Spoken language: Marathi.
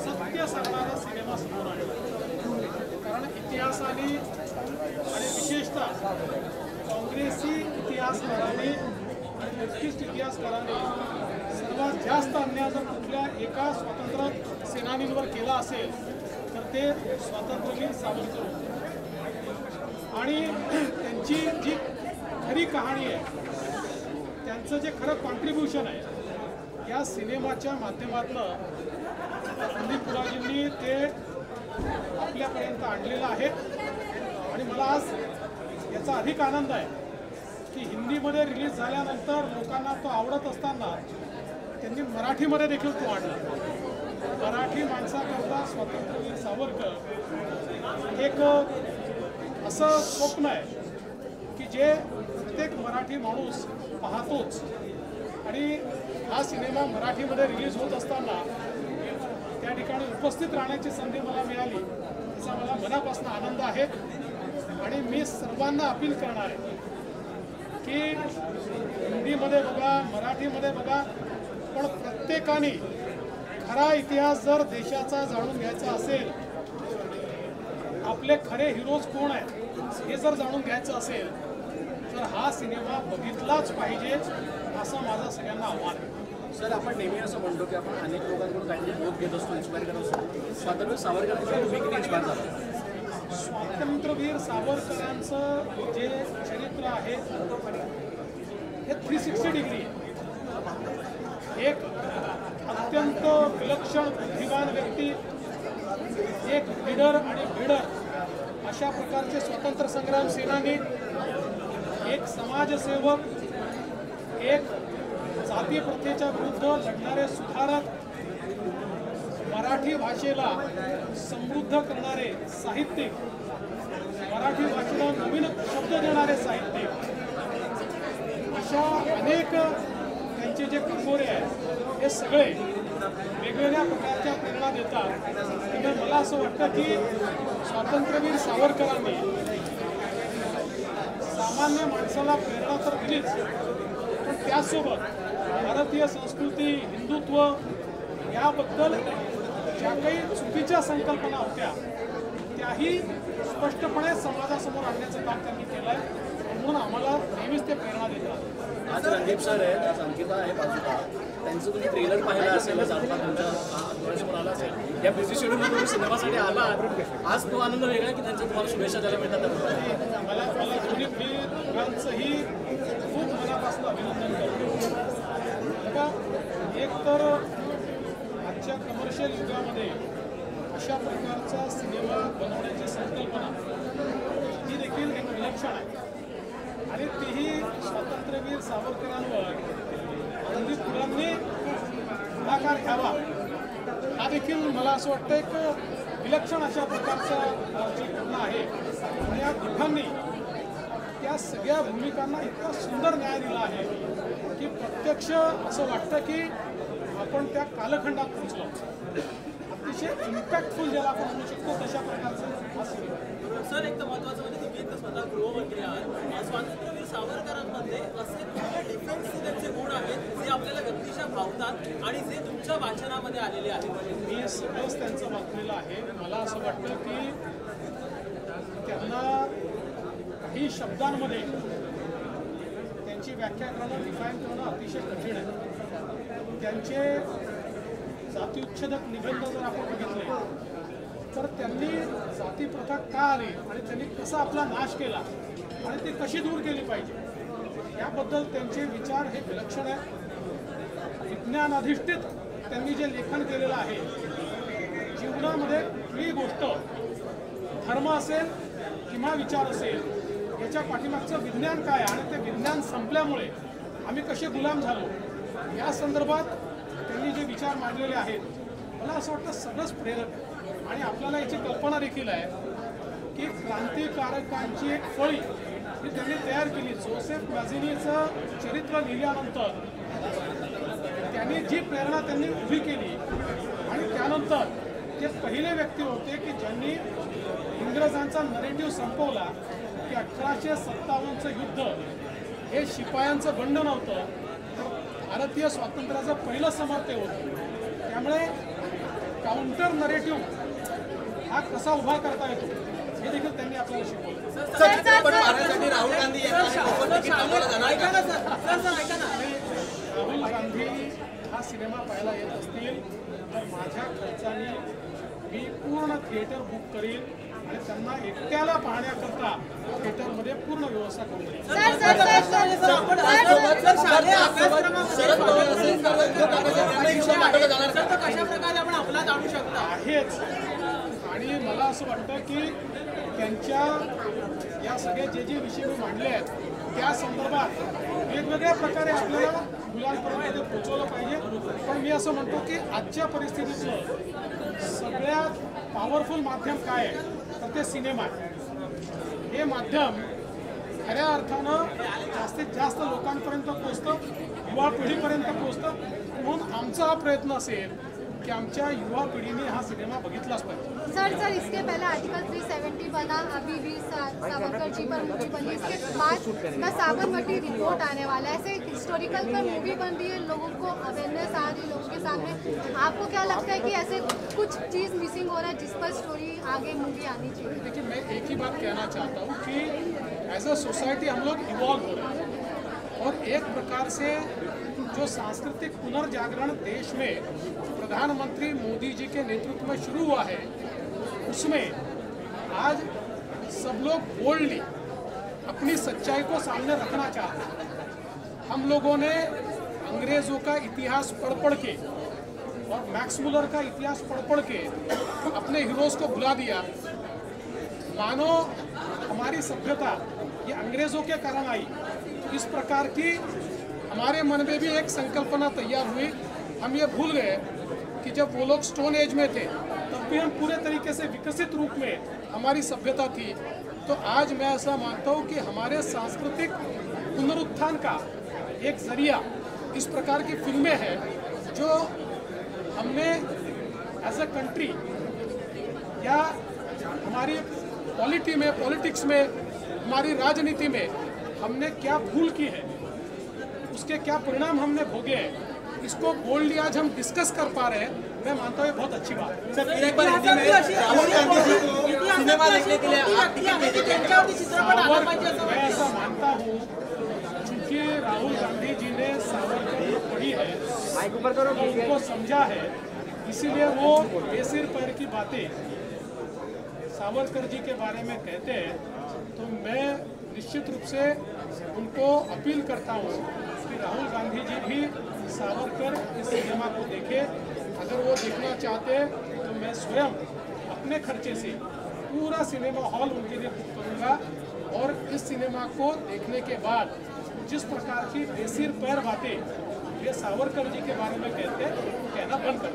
सत्य सांगणारा सिनेमा समोर आणला। कारण इतिहासाने आणि विशेषतः काँग्रेसी इतिहासकारांनी आणि उत्कृष्ट इतिहासकारांनी सर्वात जास्त अन्याय जर कुठल्या एका स्वातंत्र्य सेनानींवर केला असेल तर ते स्वातंत्र्यवीर सावरकर होते। आणि त्यांची जी खरी कहाणी आहे, त्यांचं जे खरं कॉन्ट्रीब्युशन आहे, या सिनेमाच्या माध्यमातून संदीप पुराजींनी ते आपल्यापर्यंत आणलेलं आहे। आणि मला आज याचा अधिक आनंद आहे की हिंदीमध्ये रिलीज झाल्यानंतर लोकांना तो आवडत असताना त्यांनी मराठीमध्ये देखील तो आणला। मराठी माणसाकरता स्वातंत्र्यवीर सावरकर एक असं स्वप्न आहे की जे प्रत्येक मराठी माणूस पाहतोच। आणि हा सिनेमा मराठीमध्ये रिलीज होत असताना त्या ठिकाणी उपस्थित राहण्याची संधी मला मिळाली, याचा मला मनापासून आनंद आहे। आणि मी सर्वांना अपील करणार आहे की हिंदीमध्ये बघा, मराठीमध्ये बघा, पण प्रत्येकाने खरा इतिहास जर देशाचा जाणून घ्यायचा असेल, आपले खरे हिरोज कोण आहेत हे जर जाणून घ्यायचं असेल तर हा सिनेमा बघितलाच पाहिजे, असं माझं सगळ्यांना आव्हान आहे। सर, आपण नेहमी असं म्हणतो की आपण अनेक लोकांकडून काहीतरी बोध घेत असतो, इन्स्पायर करत असतो। स्वातंत्र्य सावरकरांकडे तुम्ही किती इन्स्पायर झाला? स्वातंत्र्यवीर सावरकरांचं जे चरित्र आहे हे 360 डिग्री आहे। एक अत्यंत विलक्षण बुद्धिमान व्यक्ती, एक लीडर आणि लीडर अशा प्रकारचे स्वातंत्र्य संग्राम सेनानी, एक समाजसेवक, एक जाती प्रथेच्या विरुद्ध लढणारे सुधारक, मराठी भाषेला समृद्ध करणारे साहित्यिक, मराठी भाषेला नवीन शब्द देणारे साहित्यिक, अशा अनेक त्यांचे जे कंगोरे आहेत हे सगळे वेगवेगळ्या प्रकारच्या प्रेरणा देतात। त्यामुळे मला असं वाटतं की स्वातंत्र्यवीर सावरकरांनी सामान्य माणसाला प्रेरणा तर दिलीच, पण त्यासोबत भारतीय संस्कृती, हिंदुत्व याबद्दल ज्या काही चुकीच्या संकल्पना होत्या त्याही स्पष्टपणे समाजासमोर आणण्याचं काम त्यांनी केलं आहे। म्हणून आम्हाला नेहमीच ते प्रेरणा देतात। आज रणदीप सर आहे, आज अंकिता आहे बाजूला, त्यांचं तुम्ही ट्रेलर पाहिला असेल, जाता तुमच्या डोळ्यासमोर आला असेल। या बिझी शेड्यूलमध्ये तुम्ही सिनेमासाठी आला, आज तो आनंद वेगळा की त्यांच्या तुम्हाला शुभेच्छा द्यायला मिळतात? मला दोन्ही दोघांचंही खूप मनापासून अभिनंदन करतो। बघा, एक तर आजच्या कमर्शियल युगामध्ये अशा प्रकारचा सिनेमा बनवण्याची संकल्पना ही देखील एक विलक्षण आहे। आणि तीही स्वातंत्र्यवीर सावरकरांवर संदीप पुरांनी पुढाकार घ्यावा, हा देखील मला असं वाटतं एक विलक्षण अशा प्रकारचा कल्पना आहे। आणि या दोघांनी त्या सगळ्या भूमिकांना इतका सुंदर न्याय दिला आहे की प्रत्यक्ष असं वाटतं की आपण त्या कालखंडात पोहोचलो। अतिशय इम्पॅक्टफुल ज्याला आपण म्हणू शकतो तशा प्रकारचं हा सिनेमा। सर, एक तर महत्त्वाचं म्हणजे तुम्ही एक स्वतः गृहमंत्री आहात। स्वातंत्र्यवीर सावरकरांमध्ये असे कुठले डिफेन्सचे त्यांचे गुण आहेत जे आपल्याला व्यक्तिशः भावतात आणि जे तुमच्या वाचनामध्ये आलेले आहेत? मी सगळंच त्यांचं वाचलेलं आहे। मला असं वाटतं की त्यांना काही शब्दांमध्ये त्यांची व्याख्या करणं, डिफाईन करणं अतिशय कठीण आहे। त्यांचे जातीउच्छेदक निबंध जर आपण बघितले तर त्यांनी जातीप्रथा का आली आणि त्यांनी कसा आपला नाश केला आणि ती कशी दूर केली पाहिजे याबद्दल त्यांचे विचार हे विलक्षण आहे। विज्ञान अधिष्ठित त्यांनी जे लेखन केलेलं आहे, जीवनामध्ये कुठलीही गोष्ट, धर्म असेल किंवा विचार असेल, याच्या पाठीमागचं विज्ञान काय आणि ते विज्ञान संपल्यामुळे आम्ही कसे गुलाम झालो या संदर्भात त्यांनी जे विचार मांडलेले आहेत, मला असं वाटतं सगळंच प्रेरक आहे। आणि आपल्याला याची कल्पना देखील आहे की क्रांतिकारकांची एक फळी ही त्यांनी तयार केली। जोसेफ मॅझिनीचं चरित्र लिहिल्यानंतर त्यांनी जी प्रेरणा त्यांनी उभी केली आणि त्यानंतर ते पहिले व्यक्ती होते की ज्यांनी इंग्रजांचा नरेटिव्ह संपवला की 1857चं युद्ध हे शिपायांचं बंड नव्हतं, तर भारतीय स्वातंत्र्याचं पहिलं समर ते होतं. त्यामुळे काउंटर नरेटिव्ह हा कसा उभा करता येतो हे देखील त्यांनी आपल्याला शिकवलं. राहुल गांधी राहुल गांधी हा सिनेमा पाहायला येत असतील तर माझ्या खर्चाने मी पूर्ण थिएटर बुक करीन आणि त्यांना एकट्याला पाहण्याकरता थिएटरमध्ये पूर्ण व्यवस्था करून देईन. कशा प्रकारे आपण आपल्याला आणू शकता आहेच. आणि मला असं वाटतं की त्यांच्या या सगळे जे विषय मी मांडले आहेत त्या संदर्भात वेगवेगळ्या प्रकारे आपल्याला मुलांपर्यंत ते पोचवलं पाहिजे. पण मी असं म्हणतो की आजच्या परिस्थितीतलं सगळ्यात पॉवरफुल माध्यम काय आहे तर ते सिनेमा आहे. हे माध्यम खऱ्या अर्थानं जास्तीत जास्त लोकांपर्यंत पोचतं, युवा पिढीपर्यंत पोचतं. म्हणून आमचा हा प्रयत्न असेल कि आमच्या युवा पीढ़ी ने हा सिनेमा बघितलाच पाहिजे. सर इसके पहले आर्टिकल 370 बना, अभी भी सावरकर जी पर मूवी बनी, इसके बाद द साबरमती रिपोर्ट आने वाला है. ऐसे हिस्टोरिकल पर मूवी बन रही है, लोगों को अवेयरनेस आ रही है लोगों के सामने. आपको क्या लगता है कि ऐसे कुछ चीज़ मिसिंग हो रहा है जिस पर स्टोरी आगे मूवी आनी चाहिए? देखिए, मैं एक ही बात कहना चाहता हूँ कि एज अ सोसाइटी हम लोग इवॉल्व हो रहे हैं और एक प्रकार से जो सांस्कृतिक पुनर्जागरण देश में प्रधानमंत्री मोदी जी के नेतृत्व में शुरू हुआ है उसमें आज सब लोग बोल्डली अपनी सच्चाई को सामने रखना चाहते हैं. हम लोगों ने अंग्रेज़ों का इतिहास पढ़ के और मैक्स मुलर का इतिहास पढ़ के अपने हीरोज़ को भुला दिया. मानो हमारी सभ्यता ये अंग्रेज़ों के कारण आई. इस प्रकार की हमारे मन में भी एक संकल्पना तैयार हुई. हम ये भूल गए कि जब वो लोग स्टोन एज में थे तब भी हम पूरे तरीके से विकसित रूप में हमारी सभ्यता थी. तो आज मैं ऐसा मानता हूँ कि हमारे सांस्कृतिक पुनरुत्थान का एक जरिया इस प्रकार की फिल्में हैं जो हमने एज अ कंट्री या हमारी पॉलिटिक्स में हमारी राजनीति में हमने क्या भूल की है, उसके क्या परिणाम हमने भोगे हैं, इसको बोल्डली आज हम डिस्कस कर पा रहे हैं. मैं मानता हूँ ये बहुत अच्छी बात है. सर, एक बार हिंदी में राहुल गांधी जी को सिनेमा देखने के लिए आप टिकट दे दीजिए. मैं ऐसा मानता हूँ क्योंकि राहुल गांधी जी ने सावरकर को पढ़ी है, उनको समझा है, इसीलिए वो बेसिर पैर की बातें सावरकर जी के बारे में कहते हैं. तो मैं निश्चित रूप से उनको अपील करता हूँ कि राहुल गांधी जी भी सावरकर इस सिनेमा को देखें. अगर वो देखना चाहते हैं तो मैं स्वयं अपने खर्चे से पूरा सिनेमा हॉल उनके लिए बुक करूँगा और इस सिनेमा को देखने के बाद जिस प्रकार की बेसिर पैर बातें ये सावरकर जी के बारे में कहते हैं कहना बंद कर.